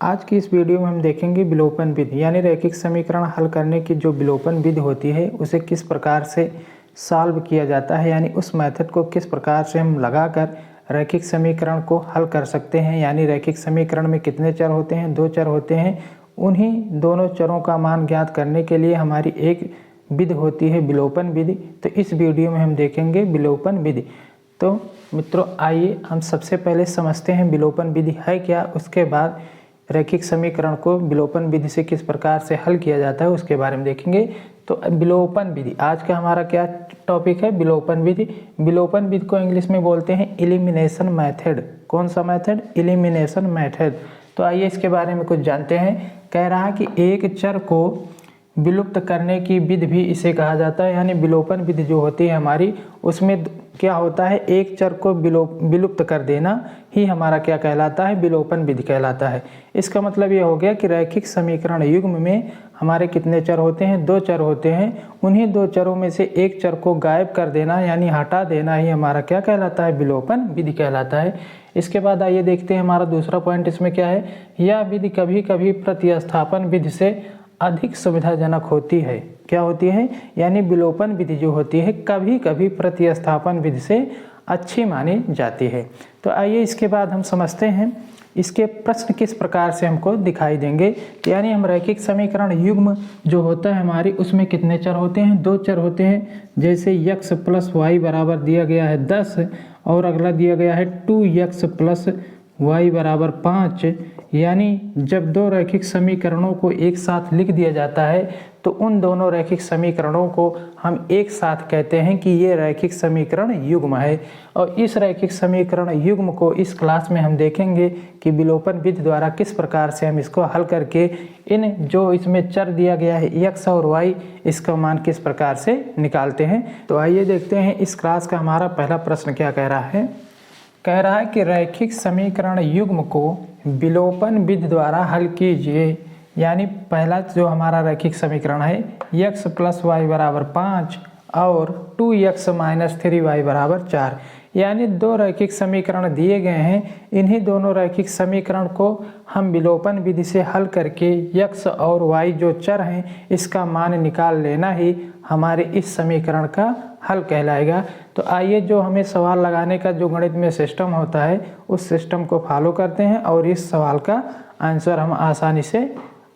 आज की इस वीडियो में हम देखेंगे विलोपन विधि यानी रैखिक समीकरण हल करने की जो विलोपन विधि होती है उसे किस प्रकार से सॉल्व किया जाता है, यानी उस मेथड को किस प्रकार से हम लगाकर रैखिक समीकरण को हल कर सकते हैं। यानी रैखिक समीकरण में कितने चर होते हैं, दो चर होते हैं, उन्हीं दोनों चरों का मान ज्ञात करने के लिए हमारी एक विधि होती है विलोपन विधि। तो इस वीडियो में हम देखेंगे विलोपन विधि। तो मित्रों आइए हम सबसे पहले समझते हैं विलोपन विधि है क्या, उसके बाद रैखिक समीकरण को विलोपन विधि से किस प्रकार से हल किया जाता है उसके बारे में देखेंगे। तो विलोपन विधि आज का हमारा क्या टॉपिक है, विलोपन विधि। विलोपन विधि को इंग्लिश में बोलते हैं एलिमिनेशन मेथड। कौन सा मेथड? Elimination method. तो आइए इसके बारे में कुछ जानते हैं। कह रहा है कि एक चर को विलुप्त करने की विधि भी इसे कहा जाता है। यानी विलोपन विधि जो होती है हमारी, उसमें क्या होता है, एक चर को विलुप्त कर देना ही हमारा क्या कहलाता है, विलोपन विधि कहलाता है। इसका मतलब ये हो गया कि रैखिक समीकरण युग्म में हमारे कितने चर होते हैं, दो चर होते हैं। उन्हीं दो चरों में से एक चर को गायब कर देना यानी हटा देना ही हमारा क्या कहलाता है, विलोपन विधि कहलाता है। इसके बाद आइए देखते हैं हमारा दूसरा पॉइंट इसमें क्या है। यह विधि कभी कभी प्रतिस्थापन विधि से अधिक सुविधाजनक होती है। क्या होती है? यानी विलोपन विधि जो होती है कभी कभी प्रतिस्थापन विधि से अच्छी मानी जाती है। तो आइए इसके बाद हम समझते हैं इसके प्रश्न किस प्रकार से हमको दिखाई देंगे। यानी हम रैखिक समीकरण युग्म जो होता है हमारी, उसमें कितने चर होते हैं, दो चर होते हैं। जैसे x प्लस वाई बराबर दिया गया है 10 और अगला दिया गया है 2x प्लस y बराबर 5। यानी जब दो रैखिक समीकरणों को एक साथ लिख दिया जाता है तो उन दोनों रैखिक समीकरणों को हम एक साथ कहते हैं कि ये रैखिक समीकरण युग्म है। और इस रैखिक समीकरण युग्म को इस क्लास में हम देखेंगे कि विलोपन विधि द्वारा किस प्रकार से हम इसको हल करके इन जो इसमें चर दिया गया है x और y, इसका मान किस प्रकार से निकालते हैं। तो आइए देखते हैं इस क्लास का हमारा पहला प्रश्न क्या कह रहा है। कह रहा है कि रैखिक समीकरण युग्म को विलोपन विधि द्वारा हल कीजिए। यानी पहला जो हमारा रैखिक समीकरण है x प्लस वाई बराबर 5 और 2x माइनस 3y बराबर 4। यानी दो रैखिक समीकरण दिए गए हैं, इन्हीं दोनों रैखिक समीकरण को हम विलोपन विधि से हल करके x और y जो चर हैं इसका मान निकाल लेना ही हमारे इस समीकरण का हल कहलाएगा। तो आइए जो हमें सवाल लगाने का जो गणित में सिस्टम होता है उस सिस्टम को फॉलो करते हैं और इस सवाल का आंसर हम आसानी से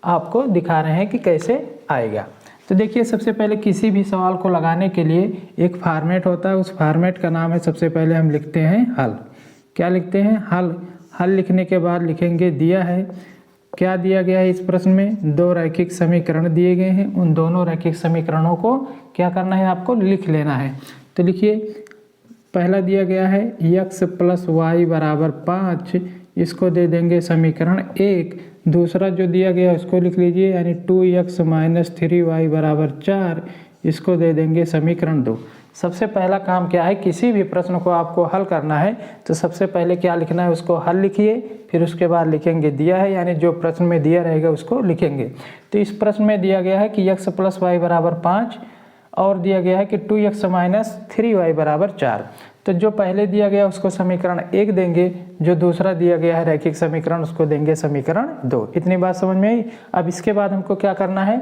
आपको दिखा रहे हैं कि कैसे आएगा। तो देखिए सबसे पहले किसी भी सवाल को लगाने के लिए एक फॉर्मेट होता है, उस फॉर्मेट का नाम है, सबसे पहले हम लिखते हैं हल। क्या लिखते हैं? हल। हल लिखने के बाद लिखेंगे दिया है, क्या दिया गया है इस प्रश्न में, दो रैखिक समीकरण दिए गए हैं, उन दोनों रैखिक समीकरणों को क्या करना है, आपको लिख लेना है। तो लिखिए पहला दिया गया है x प्लस वाई बराबर 5, इसको दे देंगे समीकरण 1। दूसरा जो दिया गया उसको लिख लीजिए यानी 2x माइनस 3y बराबर 4, इसको दे देंगे समीकरण 2। सबसे पहला काम क्या है, किसी भी प्रश्न को आपको हल करना है तो सबसे पहले क्या लिखना है, उसको हल लिखिए, फिर उसके बाद लिखेंगे दिया है, यानी जो प्रश्न में दिया रहेगा उसको लिखेंगे। तो इस प्रश्न में दिया गया है कि x प्लस वाई बराबर 5 और दिया गया है कि 2x माइनस 3y बराबर 4। तो जो पहले दिया गया उसको समीकरण 1 देंगे, जो दूसरा दिया गया है रैखिक समीकरण उसको देंगे समीकरण 2। इतनी बात समझ में आई। अब इसके बाद हमको क्या करना है,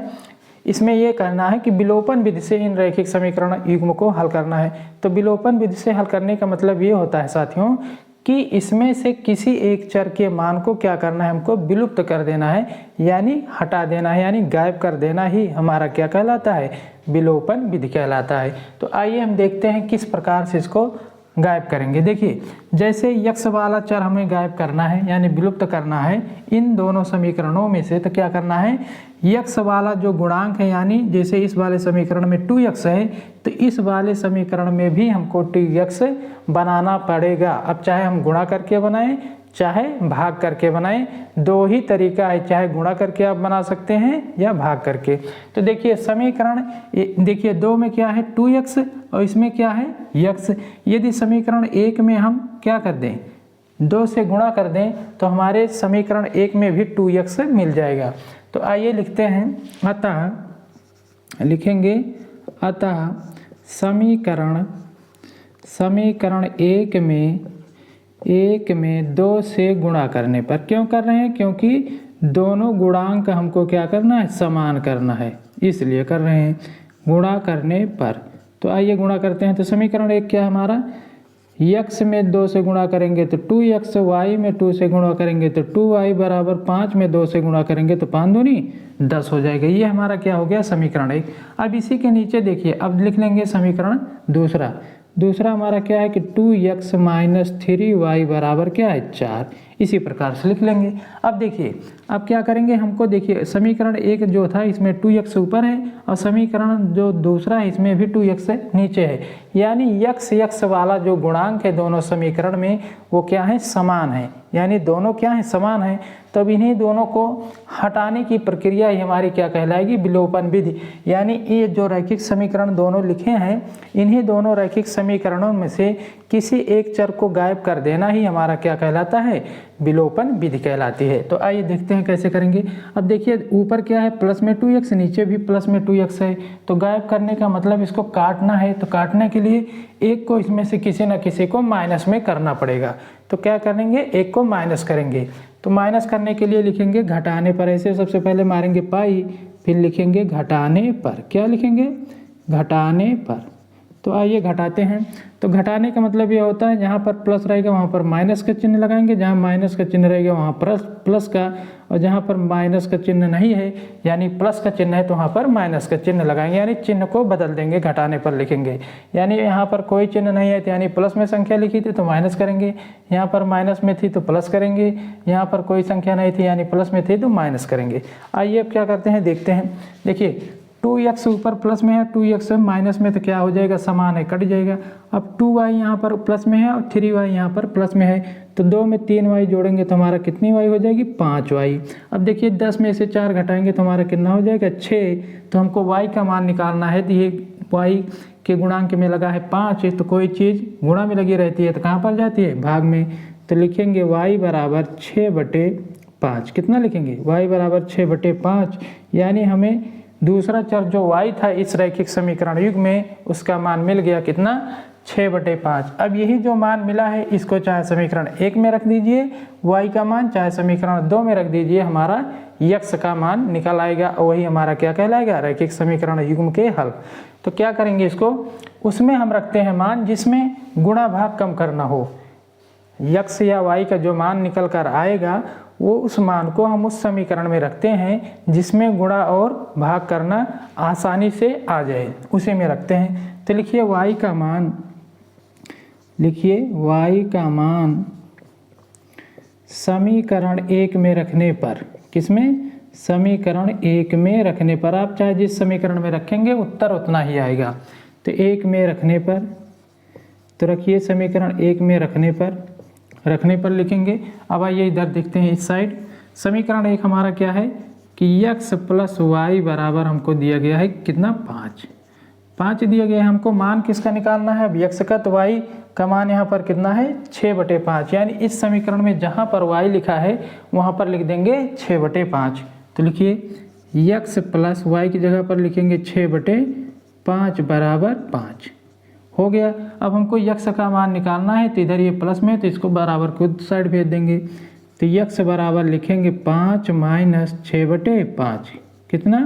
इसमें यह करना है कि विलोपन विधि से इन रैखिक समीकरण युग्म को हल करना है। तो विलोपन विधि से हल करने का मतलब ये होता है साथियों कि इसमें से किसी एक चर के मान को क्या करना है, हमको विलुप्त कर देना है यानी हटा देना है, यानी गायब कर देना ही हमारा क्या कहलाता है, विलोपन विधि कहलाता है। तो आइए हम देखते हैं किस प्रकार से इसको गायब करेंगे। देखिए जैसे x वाला चर हमें गायब करना है यानी विलुप्त करना है इन दोनों समीकरणों में से, तो क्या करना है, x वाला जो गुणांक है यानी जैसे इस वाले समीकरण में 2x है तो इस वाले समीकरण में भी हमको 2x बनाना पड़ेगा। अब चाहे हम गुणा करके बनाएं चाहे भाग करके बनाएं, दो ही तरीका है, चाहे गुणा करके आप बना सकते हैं या भाग करके। तो देखिए समीकरण देखिए 2 में क्या है 2x और इसमें क्या है x। यदि समीकरण 1 में हम क्या कर दें, 2 से गुणा कर दें तो हमारे समीकरण 1 में भी 2x मिल जाएगा। तो आइए लिखते हैं अतः, लिखेंगे अतः समीकरण 1 में 2 से गुणा करने पर, क्यों कर रहे हैं, क्योंकि दोनों गुणांक हमको क्या करना है, समान करना है, इसलिए कर रहे हैं। गुणा करने पर तो आइए गुणा करते हैं। तो समीकरण 1 क्या है हमारा, x में 2 से गुणा करेंगे तो 2x, y में 2 से गुणा करेंगे तो 2y बराबर 5 में 2 से गुणा करेंगे तो 5 दूनी 10 हो जाएगा। ये हमारा क्या हो गया, समीकरण 1। अब इसी के नीचे देखिए, अब लिख लेंगे समीकरण दूसरा। दूसरा हमारा क्या है कि 2x माइनस 3y बराबर क्या है 4। इसी प्रकार से लिख लेंगे। अब देखिए, अब क्या करेंगे, हमको देखिए समीकरण 1 जो था इसमें 2x ऊपर है और समीकरण जो दूसरा है इसमें भी 2x नीचे है, यानी x वाला जो गुणांक है दोनों समीकरण में वो क्या है, समान है, यानी दोनों क्या है, समान है। तब इन्हीं दोनों को हटाने की प्रक्रिया ही हमारी क्या कहलाएगी, विलोपन विधि। यानी ये जो रैखिक समीकरण दोनों लिखे हैं, इन्हीं दोनों रैखिक समीकरणों में से किसी एक चर को गायब कर देना ही हमारा क्या कहलाता है, विलोपन विधि कहलाती है। तो आइए देखते हैं कैसे करेंगे। अब देखिए ऊपर क्या है प्लस में 2x, नीचे भी प्लस में 2x है, तो गायब करने का मतलब इसको काटना है। तो काटने के लिए एक को इसमें से किसी न किसी को माइनस में करना पड़ेगा। तो क्या करेंगे, एक को माइनस करेंगे। तो माइनस करने के लिए लिखेंगे घटाने पर, ऐसे सबसे पहले मारेंगे पाई, फिर लिखेंगे घटाने पर। क्या लिखेंगे, घटाने पर। तो आइए घटाते हैं। तो घटाने का मतलब ये होता है जहाँ पर प्लस रहेगा वहाँ पर माइनस का चिन्ह लगाएंगे, जहाँ माइनस का चिन्ह रहेगा वहाँ प्लस का, और जहाँ पर माइनस का चिन्ह नहीं है यानी प्लस का चिन्ह है तो वहाँ पर माइनस का चिन्ह लगाएंगे, यानी चिन्ह को बदल देंगे, घटाने पर लिखेंगे। यानी यहाँ पर कोई चिन्ह नहीं है तो यानी प्लस में संख्या लिखी थी तो माइनस करेंगे, यहाँ पर माइनस में थी तो प्लस करेंगे, यहाँ पर कोई संख्या नहीं थी यानी प्लस में थी तो माइनस करेंगे। आइए अब क्या करते हैं, देखते हैं। देखिए 2x ऊपर प्लस में है, 2x माइनस में तो क्या हो जाएगा, समान है, कट जाएगा। अब 2y यहाँ पर प्लस में है और 3y यहाँ पर प्लस में है, तो 2 में 3y जोड़ेंगे तो हमारा कितनी y हो जाएगी, 5y। अब देखिए 10 में से 4 घटाएंगे तो हमारा कितना हो जाएगा, 6। तो हमको y का मान निकालना है। तो ये y के गुणांक में लगा है 5, तो कोई चीज़ गुणा में लगी रहती है तो कहाँ पर जाती है, भाग में। तो लिखेंगे y बराबर 6/5। कितना लिखेंगे, y बराबर 6/5, यानी हमें दूसरा चर जो y था इस रैखिक समीकरण युग में उसका मान मिल गया कितना, 6/5। अब यही जो मान मिला है इसको चाहे समीकरण 1 में रख दीजिए y का मान, चाहे समीकरण 2 में रख दीजिए, हमारा x का मान निकल आएगा और वही हमारा क्या कहलाएगा, रैखिक समीकरण युग्म के हल। तो क्या करेंगे, इसको उसमें हम रखते हैं मान जिसमें गुणा भाग कम करना हो। x या y का जो मान निकल कर आएगा वो उस मान को हम उस समीकरण में रखते हैं जिसमें गुणा और भाग करना आसानी से आ जाए, उसी में रखते हैं। तो लिखिए y का मान, लिखिए y का मान समीकरण 1 में रखने पर, किसमें, समीकरण 1 में रखने पर, आप चाहे जिस समीकरण में रखेंगे उत्तर उतना ही आएगा। तो 1 में रखने पर, तो रखिए समीकरण 1 में रखने पर लिखेंगे। अब आइए इधर देखते हैं इस साइड। समीकरण 1 हमारा क्या है कि x प्लस वाई बराबर हमको दिया गया है कितना, 5 दिया गया है। हमको मान किसका निकालना है, अब x का, तो y का मान यहाँ पर कितना है, 6/5। यानी इस समीकरण में जहाँ पर y लिखा है वहाँ पर लिख देंगे 6/5। तो लिखिए x प्लस वाई की जगह पर लिखेंगे 6/5 बराबर 5 हो गया। अब हमको x का मान निकालना है, तो इधर ये प्लस में तो इसको बराबर को साइड भेज देंगे। तो x बराबर लिखेंगे 5 माइनस 6/5, कितना,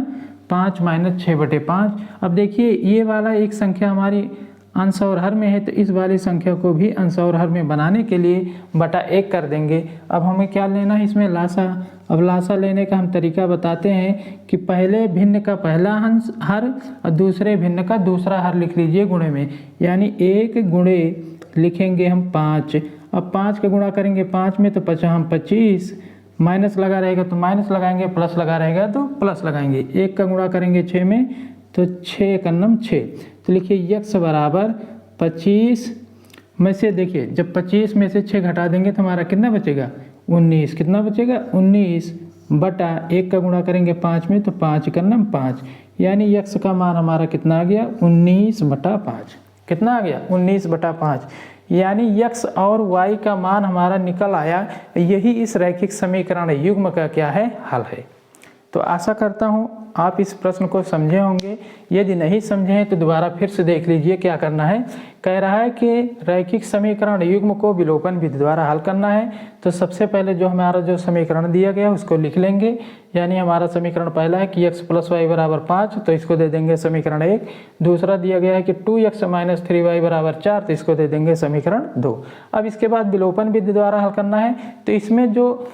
5 माइनस 6/5। अब देखिए ये वाला एक संख्या हमारी अंश और हर में है, तो इस वाली संख्या को भी अंश और हर में बनाने के लिए बटा 1 कर देंगे। अब हमें क्या लेना है इसमें, लासा। अब लासा लेने का हम तरीका बताते हैं कि पहले भिन्न का पहला अंश हर और दूसरे भिन्न का दूसरा हर लिख लीजिए गुणे में, यानी 1 गुणे लिखेंगे हम 5। अब 5 का गुणा करेंगे 5 में तो 25, माइनस लगा रहेगा तो माइनस लगाएंगे, प्लस लगा रहेगा तो प्लस लगाएंगे। 1 का गुणा करेंगे 6 में तो 6 का नम 6। तो लिखिए x बराबर 25 में से, देखिए जब 25 में से 6 घटा देंगे तो हमारा कितना बचेगा, 19। कितना बचेगा, 19 बटा 1 का गुणा करेंगे 5 में तो 5 का नम 5, यानी x का मान हमारा कितना आ गया, 19/5। कितना आ गया, 19/5। यानी x और y का मान हमारा निकल आया। यही इस रैखिक समीकरण युग्म का क्या है, हल है। तो आशा करता हूँ आप इस प्रश्न को समझे होंगे। यदि नहीं समझे हैं तो दोबारा फिर से देख लीजिए क्या करना है। कह रहा है कि रैखिक समीकरण युग्म को विलोपन विधि द्वारा हल करना है। तो सबसे पहले जो हमारा जो समीकरण दिया गया उसको लिख लेंगे। यानी हमारा समीकरण पहला है कि x + y = 5, तो इसको दे देंगे समीकरण 1। दूसरा दिया गया है कि 2x - 3y = 4, तो इसको दे देंगे समीकरण 2। अब इसके बाद विलोपन विधि द्वारा हल करना है। तो इसमें जो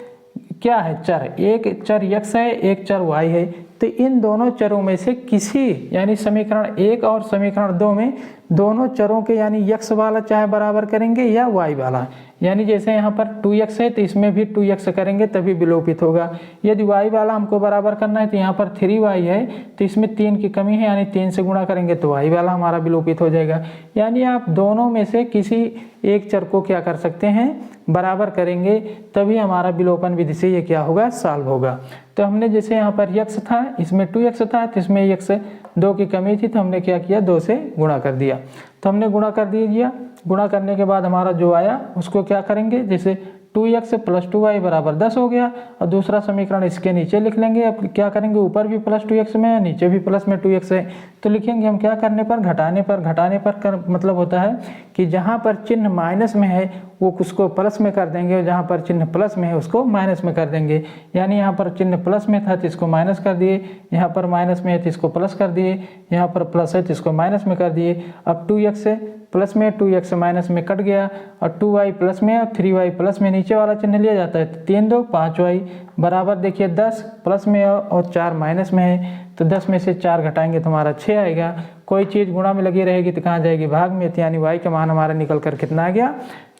क्या है चर, एक चर x है, एक चर y है। तो इन दोनों चरों में से किसी यानी समीकरण 1 और समीकरण 2 में दोनों चरों के यानी x वाला चाहे बराबर करेंगे या y वाला। यानी जैसे यहाँ पर 2x है तो इसमें भी 2x करेंगे तभी विलोपित होगा। यदि y वाला हमको बराबर करना है तो यहाँ पर 3y है तो इसमें 3 की कमी है यानी 3 से गुणा करेंगे तो y वाला हमारा विलोपित हो जाएगा। यानी आप दोनों में से किसी एक चर को क्या कर सकते हैं, बराबर करेंगे तभी हमारा विलोपन विधि से ये क्या होगा, सॉल्व होगा। तो हमने जैसे यहाँ पर x था, इसमें 2x था, तो इसमें x 2 की कमी थी तो हमने क्या किया, 2 से गुणा कर दिया। तो हमने गुणा कर दिया। गुणा करने के बाद हमारा जो आया उसको क्या करेंगे, जैसे 2x + 2y = 10 हो गया। और दूसरा समीकरण इसके नीचे लिख लेंगे। अब क्या करेंगे, ऊपर भी +2x में है, नीचे भी प्लस में 2x है, तो लिखेंगे हम क्या करने पर, घटाने पर। घटाने पर कर मतलब होता है कि जहाँ पर चिन्ह माइनस में है वो उसको प्लस में कर देंगे, और जहाँ पर चिन्ह प्लस में है उसको माइनस में कर देंगे। यानी यहाँ पर चिन्ह प्लस में था तो इसको माइनस कर दिए, यहाँ पर माइनस में है तो इसको प्लस कर दिए, यहाँ पर प्लस है तो इसको माइनस में कर दिए। अब 2x प्लस में 2x माइनस में कट गया, और 2y प्लस में और 3y प्लस में नीचे वाला चिन्ह लिया जाता है, तो 3 2 5y बराबर देखिए 10 प्लस में और 4 माइनस में है, तो 10 में से 4 घटाएंगे तो हमारा 6 आएगा। कोई चीज़ गुणा में लगी रहेगी तो कहाँ जाएगी, भाग में। तो यानी y का मान हमारा निकल कर कितना आ गया,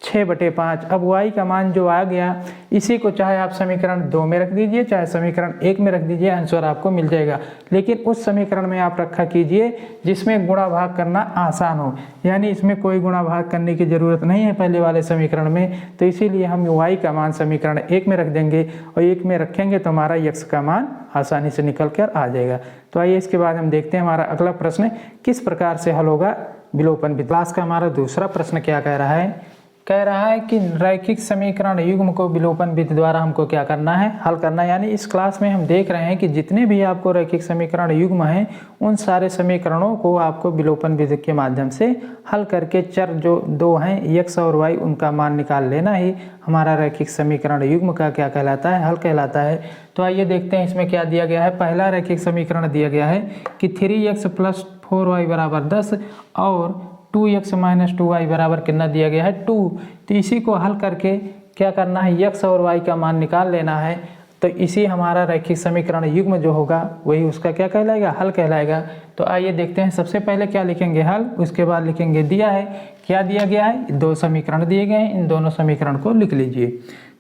6/5। अब y का मान जो आ गया इसी को चाहे आप समीकरण 2 में रख दीजिए चाहे समीकरण 1 में रख दीजिए, आंसर आपको मिल जाएगा। लेकिन उस समीकरण में आप रखा कीजिए जिसमें गुणा भाग करना आसान हो, यानी इसमें कोई गुणा भाग करने की ज़रूरत नहीं है पहले वाले समीकरण में। तो इसीलिए हम y का मान समीकरण 1 में रख देंगे, और 1 में रखेंगे तो हमारा x का मान आसानी से निकल कर आ जाएगा। तो आइए इसके बाद हम देखते हैं हमारा अगला प्रश्न किस प्रकार से हल होगा विलोपन विधि। क्लास का हमारा दूसरा प्रश्न क्या कह रहा है, कह रहा है कि रैखिक समीकरण युग्म को विलोपन विधि द्वारा हमको क्या करना है, हल करना है। यानी इस क्लास में हम देख रहे हैं कि जितने भी आपको रैखिक समीकरण युग्म हैं उन सारे समीकरणों को आपको विलोपन विधि के माध्यम से हल करके चर जो 2 हैं x और y उनका मान निकाल लेना ही हमारा रैखिक समीकरण युग्म का क्या कहलाता है, हल कहलाता है। तो आइए देखते हैं इसमें क्या दिया गया है। पहला रैखिक समीकरण दिया गया है कि 3x + 4y = 10 और 2x - 2y बराबर कितना दिया गया है, 2। तो इसी को हल करके क्या करना है, x और y का मान निकाल लेना है। तो इसी हमारा रैखिक समीकरण युग्म जो होगा वही उसका क्या कहलाएगा, हल कहलाएगा। तो आइए देखते हैं सबसे पहले क्या लिखेंगे, हल। उसके बाद लिखेंगे दिया है, क्या दिया गया है, 2 समीकरण दिए गए हैं, इन दोनों समीकरण को लिख लीजिए।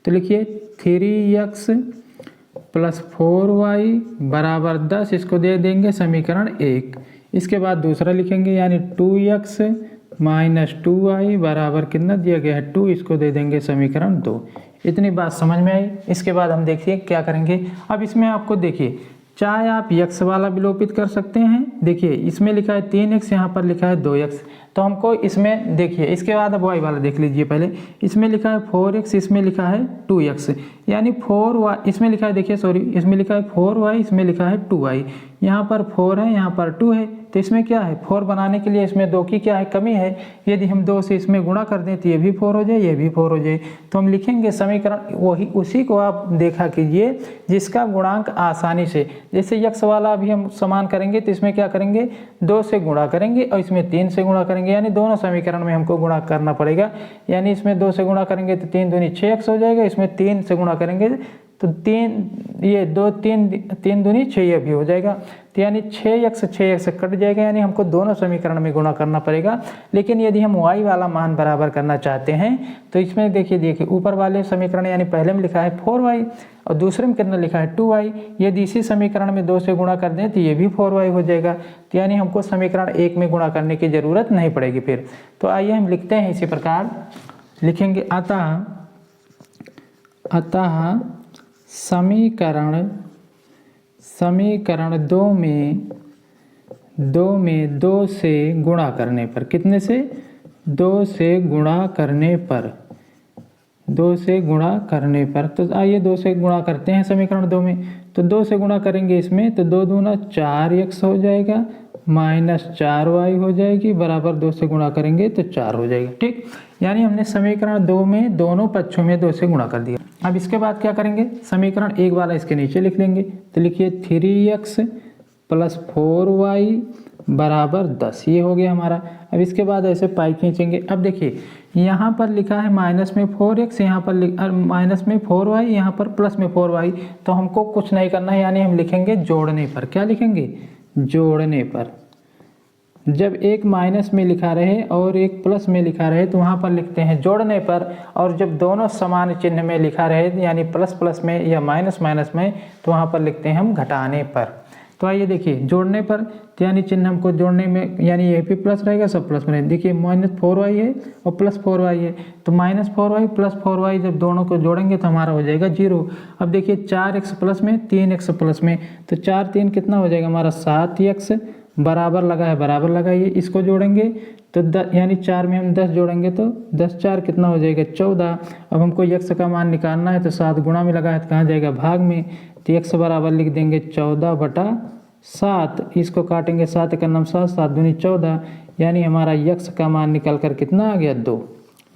तो लिखिए 3x + 4y = 10, इसको दे देंगे समीकरण 1। इसके बाद दूसरा लिखेंगे यानी 2x - 2y बराबर कितना दिया गया है, 2, इसको दे देंगे समीकरण 2। इतनी बात समझ में आई। इसके बाद हम देखिए क्या करेंगे। अब इसमें आपको देखिए चाहे आप x वाला विलोपित कर सकते हैं, देखिए इसमें लिखा है 3x, यहाँ पर लिखा है 2x, तो हमको इसमें देखिए इसके बाद अब y वाला देख लीजिए। पहले इसमें लिखा है 4x, इसमें लिखा है 2x, यानी 4y इसमें लिखा है, देखिए सॉरी, इसमें लिखा है 4y, इसमें लिखा है 2y, यहाँ पर 4 है, यहाँ पर 2 है, तो इसमें क्या है, 4 बनाने के लिए इसमें 2 की क्या है, कमी है। यदि हम 2 से इसमें गुणा कर दें तो ये भी 4 हो जाए, ये भी 4 हो जाए। तो हम लिखेंगे समीकरण वही उसी को आप देखा कीजिए जिसका गुणांक आसानी से, जैसे x वाला अभी हम समान करेंगे तो इसमें क्या करेंगे, 2 से गुणा करेंगे और इसमें 3 से गुणा करेंगे, यानी दोनों समीकरण में हमको गुणा करना पड़ेगा। यानी इसमें 2 से गुणा करेंगे तो 3 दूनी 6x हो जाएगा, इसमें 3 से गुणा करेंगे तो 3 दूनी 6 ये भी हो जाएगा। तो यानी 6x कट जाएगा, यानी हमको दोनों समीकरण में गुणा करना पड़ेगा। लेकिन यदि हम y वाला मान बराबर करना चाहते हैं तो इसमें देखिए ऊपर वाले समीकरण यानी पहले में लिखा है 4y और दूसरे में कितना लिखा है 2y, यदि इसी समीकरण में 2 से गुणा कर दें तो ये भी 4y हो जाएगा। तो यानी हमको समीकरण 1 में गुणा करने की ज़रूरत नहीं पड़ेगी फिर। तो आइए हम लिखते हैं, इसी प्रकार लिखेंगे अतः समीकरण 2 में 2 से गुणा करने पर, कितने से, 2 से गुणा करने पर 2 से गुणा करने पर। तो आइए 2 से गुणा करते हैं समीकरण 2 में। तो 2 से गुणा करेंगे इसमें तो 2 दूना 4x हो जाएगा माइनस 4y हो जाएगी बराबर 2 से गुणा करेंगे तो 4 हो जाएगा। ठीक, यानी हमने समीकरण 2 में दोनों पक्षों में 2 से गुणा कर दिया। अब इसके बाद क्या करेंगे, समीकरण 1 वाला इसके नीचे लिख लेंगे। तो लिखिए 3x प्लस 4y बराबर 10, ये हो गया हमारा। अब इसके बाद ऐसे पाई खींचेंगे। अब देखिए यहाँ पर लिखा है माइनस में 4x, यहाँ पर माइनस में 4y, यहाँ पर प्लस में 4y। तो हमको कुछ नहीं करना है, यानी हम लिखेंगे जोड़ने पर। क्या लिखेंगे, जोड़ने पर। जब एक माइनस में लिखा रहे और एक प्लस में लिखा रहे तो वहाँ पर लिखते हैं जोड़ने पर, और जब दोनों समान चिन्ह में लिखा रहे यानी प्लस प्लस में या माइनस माइनस में तो वहाँ पर लिखते हैं हम घटाने पर। तो आइए देखिए जोड़ने पर, तो यानी चिन्ह हमको जोड़ने में, यानी ये भी प्लस रहेगा सब प्लस में रहेगा। देखिए माइनस 4y है और प्लस 4y है, तो माइनस 4y प्लस 4y जब दोनों को जोड़ेंगे तो हमारा हो जाएगा 0। अब देखिए 4x प्लस में 3x प्लस में, तो 4 3 कितना हो जाएगा हमारा 7x बराबर लगा है, बराबर लगाइए, इसको जोड़ेंगे तो यानी 4 में हम 10 जोड़ेंगे तो 10 4 कितना हो जाएगा 14। अब हमको x का मान निकालना है तो 7 गुणा में लगा है तो कहाँ जाएगा भाग में, तो x बराबर लिख देंगे 14/7। इसको काटेंगे 7 का नाम 7, 7 दूनी 14, यानी हमारा x का मान निकल कर कितना आ गया 2।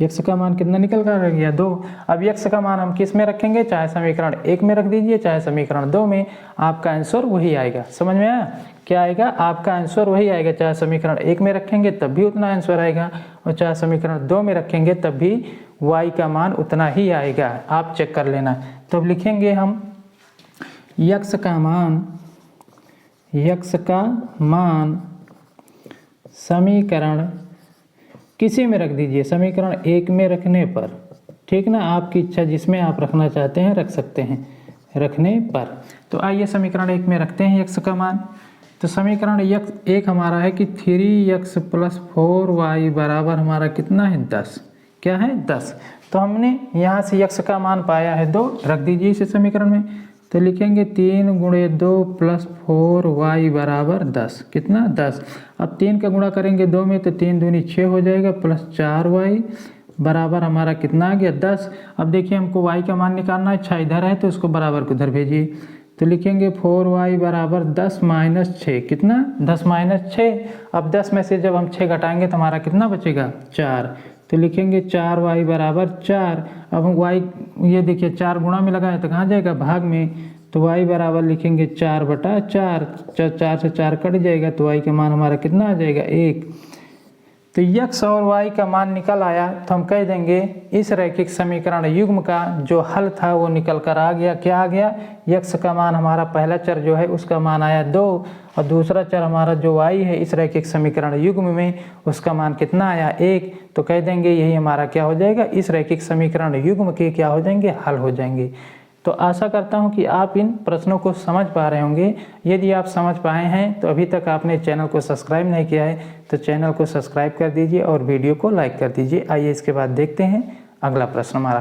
x का मान कितना निकल कर आ गया 2। अब x का मान हम किस में रखेंगे, चाहे समीकरण 1 में रख दीजिए चाहे समीकरण 2 में, आपका आंसर वही आएगा। समझ में आया, क्या आएगा, आपका आंसर वही आएगा। चाहे समीकरण 1 में रखेंगे तब भी उतना आंसर आएगा, और चाहे समीकरण 2 में रखेंगे तब भी y का मान उतना ही आएगा। आप चेक कर लेना। तो अब लिखेंगे हम x का मान समीकरण किसी में रख दीजिए, समीकरण 1 में रखने पर। ठीक ना, आपकी इच्छा जिसमें आप रखना चाहते हैं रख सकते हैं, रखने पर। तो आइए समीकरण 1 में रखते हैं x का मान। तो समीकरण 1 हमारा है कि 3x प्लस 4y बराबर हमारा कितना है 10। क्या है 10। तो हमने यहाँ से x का मान पाया है 2, रख दीजिए इसे समीकरण में। तो लिखेंगे 3 × 2 प्लस 4y बराबर 10, कितना 10। अब 3 का गुणा करेंगे 2 में तो 3 दूनी 6 हो जाएगा प्लस 4y बराबर हमारा कितना आ गया 10। अब देखिए हमको y का मान निकालना है, 6 इधर है तो उसको बराबर को उधर भेजिए। तो लिखेंगे 4y बराबर 10 माइनस 6, कितना 10 माइनस 6। अब 10 में से जब हम 6 घटाएंगे तो हमारा कितना बचेगा 4। तो लिखेंगे 4y बराबर 4। अब हम y, ये देखिए 4 गुणा में लगा है तो कहाँ जाएगा भाग में, तो y बराबर लिखेंगे 4/4। 4 से 4 कट जाएगा तो y का मान हमारा कितना आ जाएगा 1। तो x और y का मान निकल आया तो हम कह देंगे इस रैखिक समीकरण युग्म का जो हल था वो निकल कर आ गया। क्या आ गया, x का मान हमारा पहला चर जो है उसका मान आया 2, और दूसरा चर हमारा जो y है इस रैखिक समीकरण युग्म में उसका मान कितना आया 1। तो कह देंगे यही हमारा क्या हो जाएगा, इस रैखिक समीकरण युग्म के क्या हो जाएंगे, हल हो जाएंगे। तो आशा करता हूं कि आप इन प्रश्नों को समझ पा रहे होंगे। यदि आप समझ पाए हैं तो अभी तक आपने चैनल को सब्सक्राइब नहीं किया है तो चैनल को सब्सक्राइब कर दीजिए और वीडियो को लाइक कर दीजिए। आइए इसके बाद देखते हैं अगला प्रश्न हमारा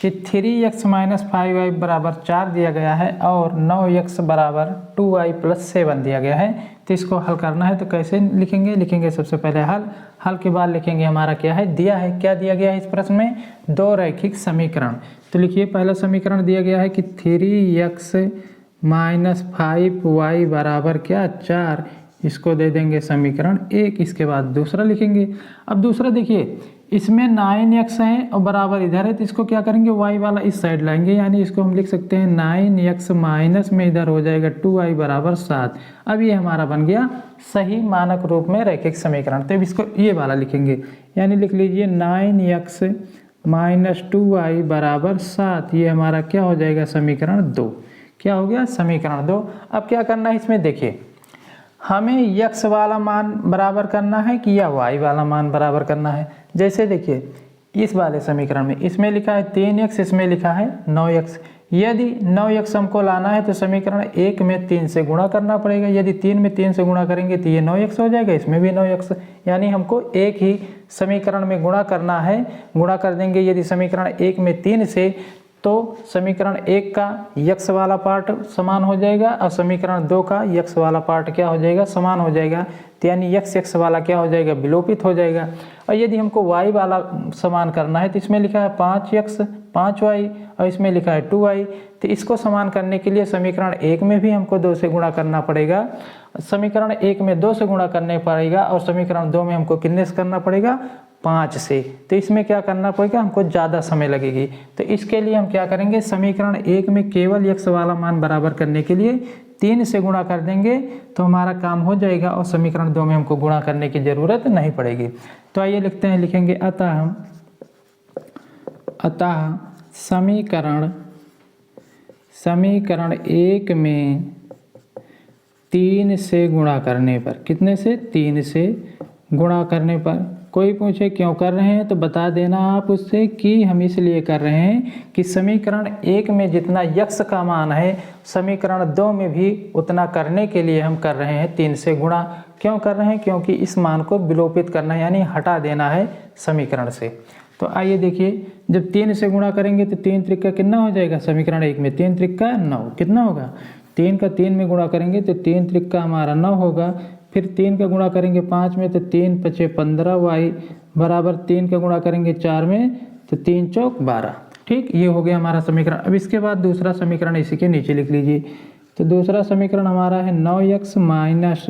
कि 3x माइनस 5y बराबर 4 दिया गया है और 9x बराबर 2y प्लस 7 दिया गया है। तो इसको हल करना है तो कैसे लिखेंगे, लिखेंगे सबसे पहले हल के बाद लिखेंगे हमारा क्या है दिया है। क्या दिया गया है इस प्रश्न में, 2 रैखिक समीकरण। तो लिखिए पहला समीकरण दिया गया है कि 3x माइनस 5y बराबर क्या 4, इसको दे देंगे समीकरण 1। इसके बाद दूसरा लिखेंगे। अब दूसरा देखिए इसमें 9x है और बराबर इधर है तो इसको क्या करेंगे y वाला इस साइड लाएंगे, यानी इसको हम लिख सकते हैं 9x माइनस में इधर हो जाएगा 2y बराबर 7। अब ये हमारा बन गया सही मानक रूप में रैखिक समीकरण। तो इसको ये वाला लिखेंगे, यानी लिख लीजिए 9x माइनस 2y बराबर 7, ये हमारा क्या हो जाएगा समीकरण 2। क्या हो गया समीकरण 2। अब क्या करना है इसमें देखिए, हमें x वाला मान बराबर करना है कि या y वाला मान बराबर करना है। जैसे देखिए इस वाले समीकरण में इसमें लिखा है 3x, इसमें लिखा है 9x। यदि 9x हमको लाना है तो समीकरण 1 में 3 से गुणा करना पड़ेगा। यदि 3 में 3 से गुणा करेंगे तो ये 9x हो जाएगा, इसमें भी 9x, यानी हमको एक ही समीकरण में गुणा करना है। गुणा कर देंगे यदि समीकरण 1 में 3 से, तो समीकरण 1 का x वाला पार्ट समान हो जाएगा और समीकरण 2 का x वाला पार्ट क्या हो जाएगा समान हो जाएगा। तो यानी x वाला क्या हो जाएगा विलोपित हो जाएगा। और यदि हमको y वाला समान करना है तो इसमें लिखा है 5y और इसमें लिखा है 2y। तो इसको समान करने के लिए समीकरण 1 में भी हमको 2 से गुणा करना पड़ेगा, समीकरण 1 में 2 से गुणा करने पड़ेगा और समीकरण 2 में हमको कितने से करना पड़ेगा, 5 से। तो इसमें क्या करना पड़ेगा, हमको ज़्यादा समय लगेगी। तो इसके लिए हम क्या करेंगे, समीकरण 1 में केवल x वाला मान बराबर करने के लिए 3 से गुणा कर देंगे तो हमारा काम हो जाएगा और समीकरण 2 में हमको गुणा करने की ज़रूरत नहीं पड़ेगी। तो आइए लिखते हैं, लिखेंगे अतः समीकरण 1 में 3 से गुणा करने पर, कितने से, 3 से गुणा करने पर, कोई पूछे क्यों कर रहे हैं तो बता देना आप उससे कि हम इसलिए कर रहे हैं कि समीकरण 1 में जितना x का मान है समीकरण 2 में भी उतना करने के लिए हम कर रहे हैं 3 से गुणा। क्यों कर रहे हैं, क्योंकि इस मान को विलोपित करना है, यानी हटा देना है समीकरण से। तो आइए देखिए, जब 3 से गुणा करेंगे तो 3 त्रिका कितना हो जाएगा, समीकरण 1 में 3 त्रिका 9, कितना होगा, 3 का 3 में गुणा करेंगे तो 3 त्रिका हमारा 9 होगा। फिर 3 का गुणा करेंगे 5 में तो 3 पचे 15y बराबर 3 का गुणा करेंगे 4 में तो 3 चौक 12। ठीक, ये हो गया हमारा समीकरण। अब इसके बाद दूसरा समीकरण इसी के नीचे लिख लीजिए। तो दूसरा समीकरण हमारा है 9x माइनस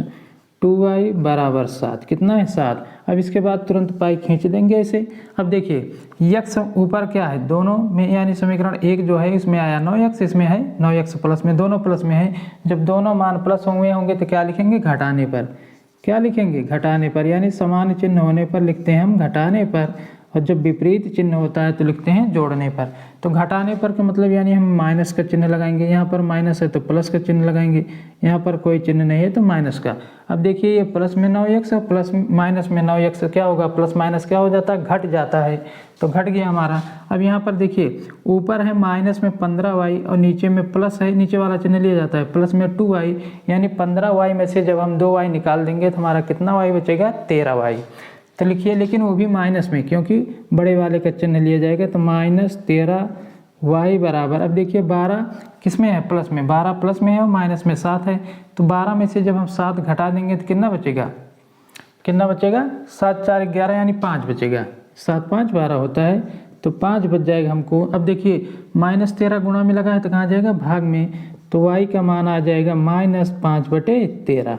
2y बराबर 7, कितना है, 7। अब इसके बाद तुरंत पाई खींच देंगे ऐसे। अब देखिए x ऊपर क्या है, दोनों में, यानी समीकरण 1 जो है इसमें आया 9x, इसमें है 9x प्लस में, दोनों प्लस में है। जब दोनों मान प्लस होंगे तो क्या लिखेंगे, घटाने पर। क्या लिखेंगे, घटाने पर, यानी समान चिन्ह होने पर लिखते हैं हम घटाने पर, और जब विपरीत चिन्ह होता है तो लिखते हैं जोड़ने पर। तो घटाने पर का मतलब यानी हम माइनस का चिन्ह लगाएंगे, यहाँ पर माइनस है तो प्लस का चिन्ह लगाएंगे, यहाँ पर कोई चिन्ह नहीं है तो माइनस का। अब देखिए ये प्लस में 9x और प्लस माइनस में 9x क्या होगा, प्लस माइनस क्या हो जाता है, घट जाता है। तो घट गया हमारा। अब यहाँ पर देखिए ऊपर है माइनस में 15y और नीचे में प्लस है, नीचे वाला चिन्ह लिया जाता है, प्लस में 2y, यानी 15y में से जब हम 2y निकाल देंगे तो हमारा कितना y बचेगा, 13y। तो लिखिए, लेकिन वो भी माइनस में, क्योंकि बड़े वाले का चिन्ह लिया जाएगा। तो माइनस 13y बराबर, अब देखिए 12 किस में है, प्लस में, 12 प्लस में है और माइनस में 7 है। तो 12 में से जब हम 7 घटा देंगे तो कितना बचेगा, 7 4 11 यानी 5 बचेगा, 7 5 12 होता है, तो 5 बच जाएगा हमको। अब देखिए माइनस 13 गुणा में लगा है तो कहाँ जाएगा, भाग में। तो y का मान आ जाएगा -5/13।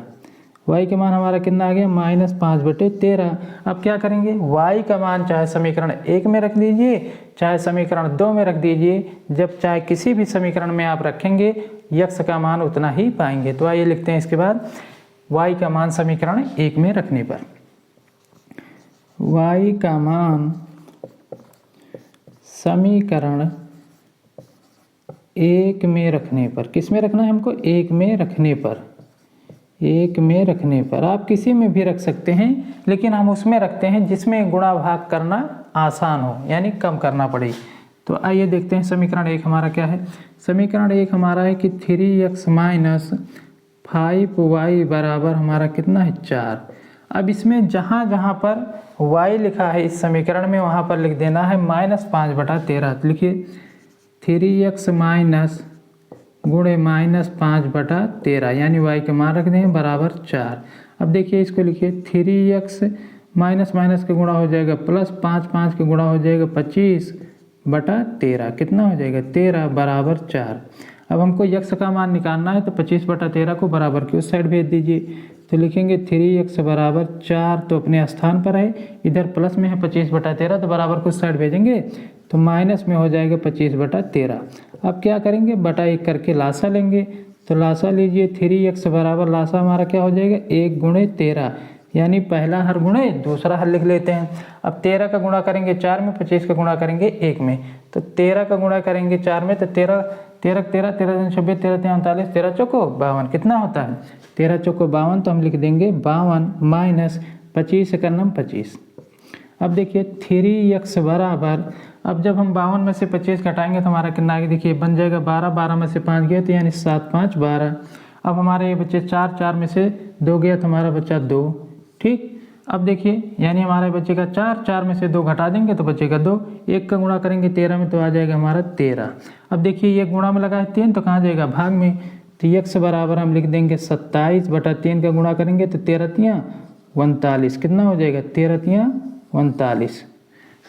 y का मान हमारा कितना आ गया, -5/13। अब क्या करेंगे, y का मान चाहे समीकरण 1 में रख दीजिए चाहे समीकरण 2 में रख दीजिए, जब चाहे किसी भी समीकरण में आप रखेंगे x का मान उतना ही पाएंगे। तो आइए लिखते हैं इसके बाद, y का मान समीकरण 1 में रखने पर, y का मान समीकरण 1 में रखने पर, किस में रखना है हमको, 1 में रखने पर, 1 में रखने पर। आप किसी में भी रख सकते हैं, लेकिन हम उसमें रखते हैं जिसमें गुणा भाग करना आसान हो, यानी कम करना पड़े। तो आइए देखते हैं समीकरण 1 हमारा क्या है। समीकरण 1 हमारा है कि 3x माइनस 5y बराबर हमारा कितना है, 4। अब इसमें जहाँ जहाँ पर y लिखा है इस समीकरण में वहाँ पर लिख देना है -5/13। तो लिखिए 3x माइनस गुणे -5/13, यानी y का मान रख दें बराबर 4। अब देखिए इसको लिखिए 3x माइनस माइनस का गुणा हो जाएगा प्लस, 5 5 का गुणा हो जाएगा 25/13, कितना हो जाएगा, 13 बराबर 4। अब हमको x का मान निकालना है तो 25/13 को बराबर की उस साइड भेज दीजिए। तो लिखेंगे 3x बराबर 4, तो अपने स्थान पर है, इधर प्लस में है 25/13 तो बराबर को उस साइड भेजेंगे तो माइनस में हो जाएगा 25/13। अब क्या करेंगे, बटा 1 करके लासा लेंगे। तो लासा लीजिए, 3x बराबर लासा हमारा क्या हो जाएगा, 1 गुणे 13, यानी पहला हर गुणे दूसरा हर लिख लेते हैं। अब 13 का गुणा करेंगे 4 में, 25 का गुणा करेंगे 1 में। तो 13 का गुणा करेंगे 4 में तो 13 13 13 13 26 13 39 13 चौको 52, कितना होता है, 13 चौको 52। तो हम लिख देंगे 52 माइनस 25 का नम 25। अब देखिए 3x बराबर, अब जब हम 52 में से 25 घटाएंगे तो हमारा कितना आगे देखिए बन जाएगा 12, 12 में से 5 गया तो यानी 7 5 12। अब हमारे ये बच्चे 4, 4 में से 2 गया तो हमारा बच्चा 2। ठीक, अब देखिए यानी हमारे बच्चे का 4, 4 में से 2 घटा देंगे तो बचेगा 2। 1 का गुणा करेंगे 13 में तो आ जाएगा हमारा 13। अब देखिए ये गुणा में लगा है 3 तो कहाँ जाएगा, भाग में। तो x बराबर हम लिख देंगे 27/3 का गुणा करेंगे तो 13 तियाँ 39, कितना हो जाएगा, 13 तियाँ 39।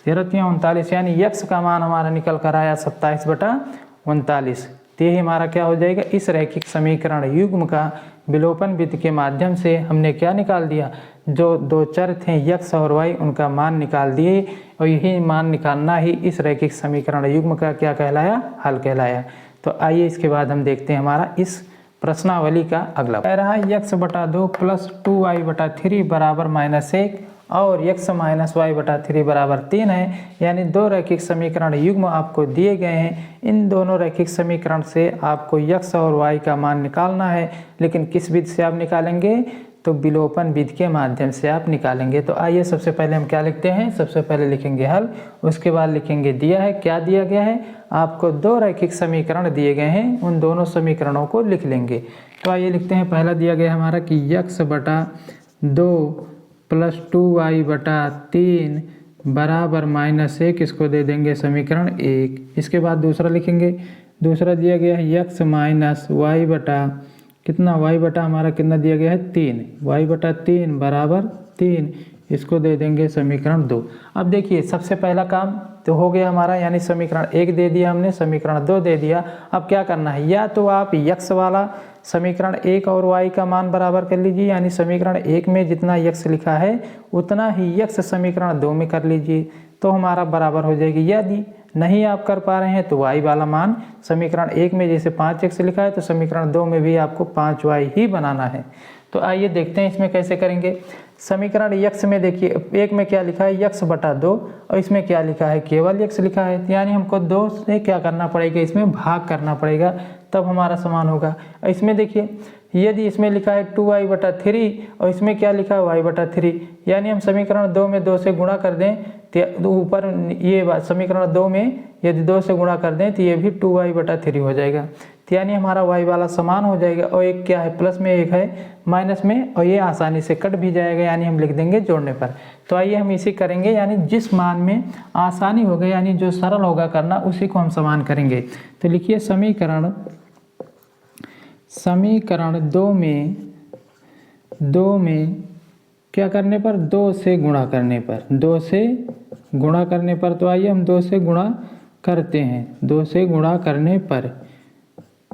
13×3 = 39, यानी यक्स का मान हमारा निकल कर आया 27/39। तो ये हमारा क्या हो जाएगा, इस रैखिक समीकरण युग्म का विलोपन विधि के माध्यम से हमने क्या निकाल दिया, जो दो चर थे यक्स और वाई उनका मान निकाल दिए, और यही मान निकालना ही इस रैखिक समीकरण युग्म का क्या कहलाया, हल कहलाया। तो आइए इसके बाद हम देखते हैं हमारा इस प्रश्नावली का अगला कह रहा है x/2 + 2y/3 = -1 और x - y/3 = 3 है। यानी दो रैखिक समीकरण युग्म आपको दिए गए हैं। इन दोनों रैखिक समीकरण से आपको x और y का मान निकालना है, लेकिन किस विधि से आप निकालेंगे, तो विलोपन विधि के माध्यम से आप निकालेंगे। तो आइए सबसे पहले हम क्या लिखते हैं, सबसे पहले लिखेंगे हल, उसके बाद लिखेंगे दिया है। क्या दिया गया है, आपको दो रैखिक समीकरण दिए गए हैं, उन दोनों समीकरणों को लिख लेंगे। तो आइए लिखते हैं, पहला दिया गया हमारा कि x/2 + 2y/3 = -1, इसको दे देंगे समीकरण 1। इसके बाद दूसरा लिखेंगे, दूसरा दिया गया है x - y कितना, y हमारा कितना दिया गया है 3, y/3 = 3, इसको दे देंगे समीकरण 2। अब देखिए सबसे पहला काम तो हो गया हमारा, यानी समीकरण 1 दे दिया हमने, समीकरण 2 दे दिया। अब क्या करना है, या तो आप x वाला समीकरण 1 और y का मान बराबर कर लीजिए, यानी समीकरण 1 में जितना x लिखा है उतना ही x समीकरण 2 में कर लीजिए, तो हमारा बराबर हो जाएगी। यदि नहीं आप कर पा रहे हैं तो y वाला मान समीकरण 1 में जैसे 5x लिखा है, तो समीकरण 2 में भी आपको 5y ही बनाना है। तो आइए देखते हैं इसमें कैसे करेंगे। समीकरण x में देखिए, 1 में क्या लिखा है x/2 और इसमें क्या लिखा है, केवल x लिखा है, यानी हमको 2 से क्या करना पड़ेगा, इसमें भाग करना पड़ेगा, तब हमारा समान होगा। इसमें देखिए, यदि इसमें लिखा है 2y/3 और इसमें क्या लिखा है y/3, यानी हम समीकरण 2 में 2 से गुणा कर दें तो ऊपर ये समीकरण 2 में यदि 2 से गुणा कर दें तो ये भी 2y/3 हो जाएगा। तो यानी हमारा y वाला समान हो जाएगा, और एक क्या है, प्लस में एक है माइनस में, और ये आसानी से कट भी जाएगा, यानी हम लिख देंगे जोड़ने पर। तो आइए हम इसी करेंगे, यानी जिस मान में आसानी होगा, यानी जो सरल होगा करना, उसी को हम समान करेंगे। तो लिखिए समीकरण 2 में क्या करने पर, 2 से गुणा करने पर, 2 से गुणा करने पर। तो आइए हम 2 से गुणा करते हैं, 2 से गुणा करने पर।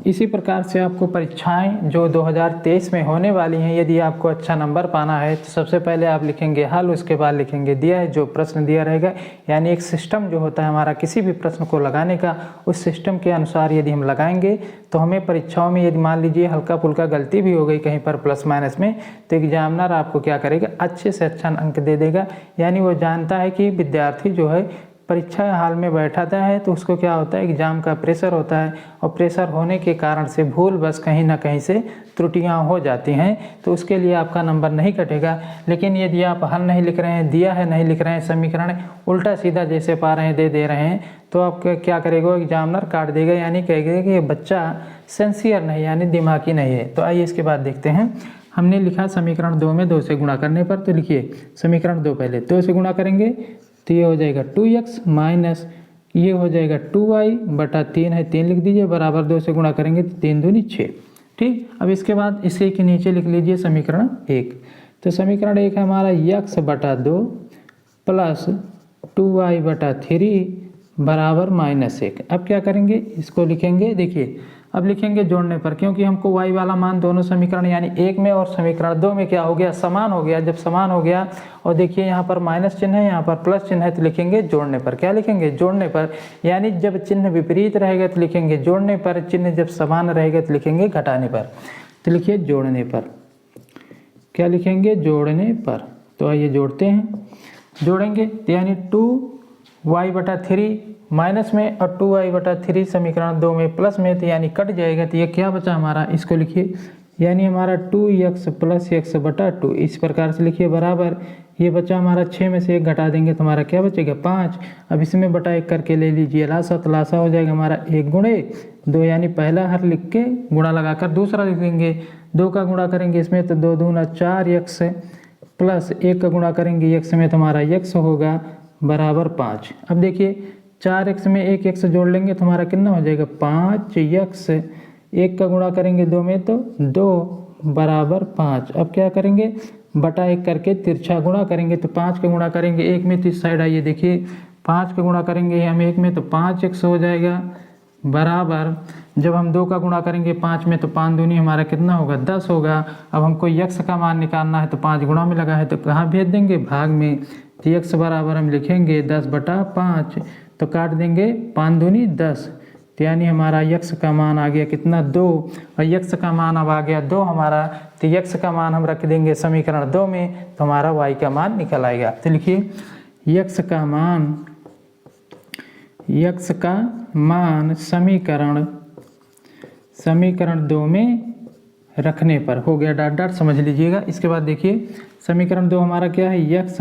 इसी प्रकार से आपको परीक्षाएं जो 2023 में होने वाली हैं, यदि आपको अच्छा नंबर पाना है तो सबसे पहले आप लिखेंगे हल, उसके बाद लिखेंगे दिया है, जो प्रश्न दिया रहेगा, यानी एक सिस्टम जो होता है हमारा किसी भी प्रश्न को लगाने का, उस सिस्टम के अनुसार यदि हम लगाएंगे तो हमें परीक्षाओं में यदि मान लीजिए हल्का फुल्का गलती भी हो गई कहीं पर प्लस माइनस में, तो एग्जामिनर आपको क्या करेगा, अच्छे से अच्छा अंक दे देगा। यानी वो जानता है कि विद्यार्थी जो है परीक्षा हाल में बैठाता है तो उसको क्या होता है, एग्जाम का प्रेशर होता है, और प्रेशर होने के कारण से भूल बस कहीं ना कहीं से त्रुटियां हो जाती हैं, तो उसके लिए आपका नंबर नहीं कटेगा। लेकिन यदि आप हल नहीं लिख रहे हैं, दिया है नहीं लिख रहे हैं, समीकरण उल्टा सीधा जैसे पा रहे हैं दे रहे हैं, तो आप क्या करेगा, एग्जामिनर काट देगा, यानी कहेगा कि ये बच्चा सिंसियर नहीं, यानी दिमागी नहीं है। तो आइए इसके बाद देखते हैं। हमने लिखा समीकरण 2 में 2 से गुणा करने पर, तो लिखिए समीकरण 2 पहले 2 से गुणा करेंगे तो ये हो जाएगा 2x माइनस ये हो जाएगा 2y/3 है, 3 लिख दीजिए, बराबर 2 से गुणा करेंगे तो 3 दूनी 6। ठीक, अब इसके बाद इसी के नीचे लिख लीजिए समीकरण 1। तो समीकरण 1 है हमारा x/2 + 2y/3 = -1। अब क्या करेंगे, इसको लिखेंगे, देखिए अब लिखेंगे जोड़ने पर, क्योंकि हमको y वाला मान दोनों समीकरण यानी 1 में और समीकरण 2 में क्या हो गया, समान हो गया। जब समान हो गया और देखिए यहाँ पर माइनस चिन्ह है, यहाँ पर प्लस चिन्ह है, तो लिखेंगे जोड़ने पर। क्या लिखेंगे, जोड़ने पर, यानी जब चिन्ह विपरीत रहेगा तो लिखेंगे जोड़ने पर, चिन्ह जब समान रहेगा तो लिखेंगे घटाने पर। तो लिखिए जोड़ने पर, क्या लिखेंगे, जोड़ने पर। तो आइए जोड़ते हैं, जोड़ेंगे तो यानी 2y/3 माइनस में और 2y/3 समीकरण 2 में प्लस में, तो यानी कट जाएगा, तो ये क्या बचा हमारा, इसको लिखिए, यानी हमारा 2x + x/2, इस प्रकार से लिखिए, बराबर ये बचा हमारा 6 में से 1 घटा देंगे तो हमारा क्या बचेगा, 5। अब इसमें बटा 1 करके ले लीजिए, लासा हो जाएगा हमारा 1 × 2, यानी पहला हर लिख के गुणा लगाकर दूसरा लिख देंगे। 2 का गुणा करेंगे इसमें तो 2 दूना 4x प्लस 1 का गुणा करेंगे x में तो हमारा x होगा बराबर 5। अब देखिए 4x में 1x जोड़ लेंगे तो हमारा कितना हो जाएगा, 5x। 1 का गुणा करेंगे 2 में तो 2 बराबर 5। अब क्या करेंगे, बटा 1 करके तिरछा गुणा करेंगे, तो 5 का गुणा करेंगे 1 में तो इस साइड आइए, देखिए 5 का गुणा करेंगे हम 1 में तो 5x हो जाएगा, बराबर जब हम 2 का गुणा करेंगे 5 में तो 5 दूनी हमारा कितना होगा 10 होगा। अब हमको x का मान निकालना है तो 5 गुणा में लगा है तो कहाँ भेज देंगे, भाग में। तो x बराबर हम लिखेंगे 10/5, तो काट देंगे 5 दूनी 10, तो यानी हमारा x का मान आ गया कितना 2, और x का मान अब आ गया 2 हमारा, तो x का मान हम रख देंगे समीकरण 2 में, तो हमारा y का मान निकल आएगा। तो लिखिए x का मान समीकरण 2 में रखने पर हो गया, डॉट डॉट समझ लीजिएगा। इसके बाद देखिए समीकरण 2 हमारा क्या है, x -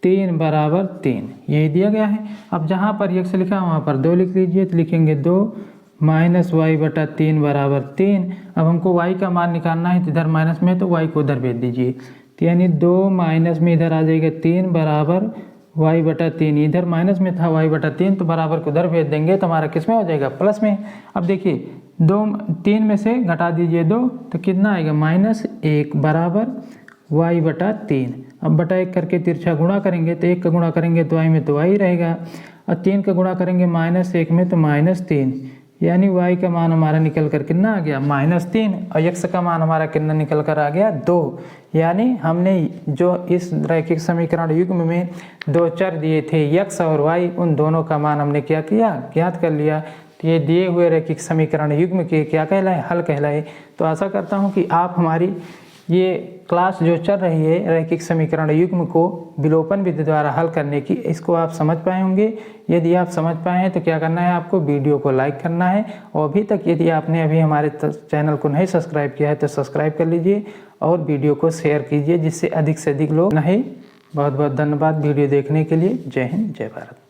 y/3 बराबर 3, यही दिया गया है। अब जहाँ पर x लिखा वहाँ पर 2 लिख लीजिए, तो लिखेंगे 2 - y/3 बराबर 3। अब हमको y का मान निकालना है, तो इधर माइनस में तो y को उधर भेज दीजिए, तो यानी 2 माइनस में इधर आ जाएगा 3 बराबर y/3, इधर माइनस में था y/3 तो बराबर को उधर भेज देंगे तो हमारा किस में हो जाएगा, प्लस में। अब देखिए 3 में से घटा दीजिए 2 तो कितना आएगा -1 बराबर y/3। अब बटा 1 करके तिरछा गुणा करेंगे तो 1 का गुणा करेंगे तो y में तो y रहेगा, और 3 का गुणा करेंगे -1 में तो -3, यानी y का मान हमारा निकल कर कितना आ गया -3, और x का मान हमारा कितना निकल कर आ गया 2। यानी हमने जो इस रैखिक समीकरण युग्म में 2 चर दिए थे x और y, उन दोनों का मान हमने क्या किया, ज्ञात कर लिया। तो ये दिए हुए रैखिक समीकरण युग्म के क्या कहलाए, हल कहलाए। तो आशा करता हूँ कि आप हमारी ये क्लास जो चल रही है रैखिक समीकरण युग्म को विलोपन विधि द्वारा हल करने की, इसको आप समझ पाए होंगे। यदि आप समझ पाए हैं तो क्या करना है, आपको वीडियो को लाइक करना है, और अभी तक यदि आपने अभी हमारे चैनल को नहीं सब्सक्राइब किया है तो सब्सक्राइब कर लीजिए और वीडियो को शेयर कीजिए, जिससे अधिक से अधिक लोग नहीं। बहुत बहुत धन्यवाद वीडियो देखने के लिए। जय हिंद, जय भारत।